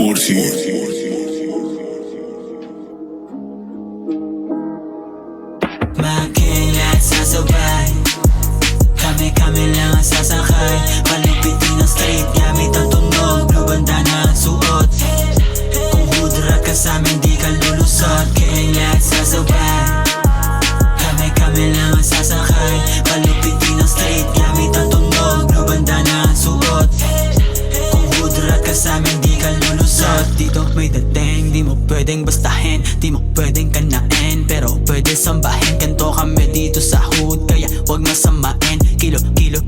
Orsi. Makilat sasabay, kami lang ang sasakay. Palupitin ang straight gamit ang tunog, blue bandana ang suot. Kung hudra ka sa'min di ka lulusot. Kilat sasabay, kami lang ang sasakay. Palupitin ang straight gamit ang tunog, blue bandana ang suot. Kung hudra ka sa'min di ka lulusot. Dito may dating, di mo pwedeng bastahin, di mo pwedeng kanain, pero pwede sambahin. Kanto kami dito sa hood, kaya wag masamain. Kilo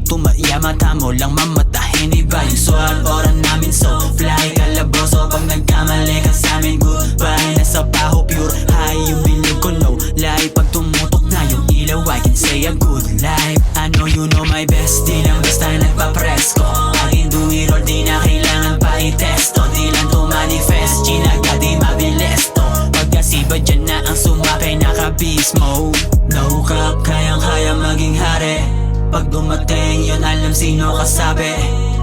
tumaya, mata mo lang mamatahin. Iba yung swag, ora namin so fly. Kalaboso pag nagkamali ka sa'min, goodbye. Nasa baho, pure high, yung bilog ko no lie. Pag tumutok na yung ilaw, I can say a good life. I know you know my best, di lang basta nagpa-press ko. Aking dumirol, di na kailangan pa i-testo. Di lang to manifest, chinaga di mabilis to. Pagkasiba dyan na ang sumapay, naka-beast mode. No cap, kayang-kaya maging hari. Pag dumating yun, alam sino kasabi.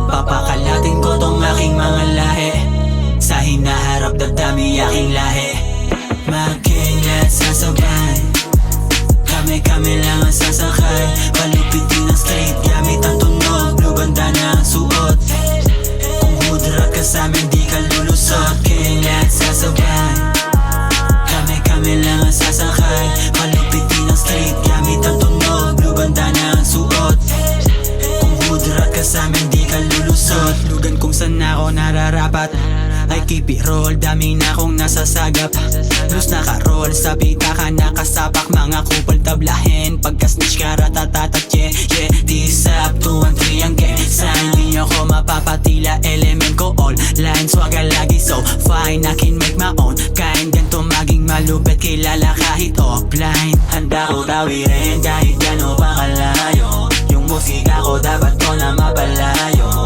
Papakalatin ko tong aking mga lahi. Sa hinaharap dadami aking lahi. Makilat sasabay, kami lang ang sasakay. Palupitin ang straight gamit ang tunog, blue bandana ang suot. Kung hudra ka sa'min di ka lulusot. Kilat sasabay, kami lang ang sasakay. Palupitin ang straight gamit ang tunog, blue bandana ang suot. Kung hudra ka sa'min di ka lulusot. Lugan kung saan ako nararapat, I keep it roll, dami na akong nasasagap. Blues naka-roll, sa pitaka nakasapak. Mga kupal tablahin, pagka-snitch ka ratatatat. Yeah, this up, 2 and 3 ang gang sign. Di nyo ko mapapatila, element ko all line. Swaga lagi so fine, I can make my own kind. Ganto maging malupit, kilala kahit offline. Handa ko tawirin kahit gano'n pa kalayo. Yung musika ko dapat ko na mapalayo.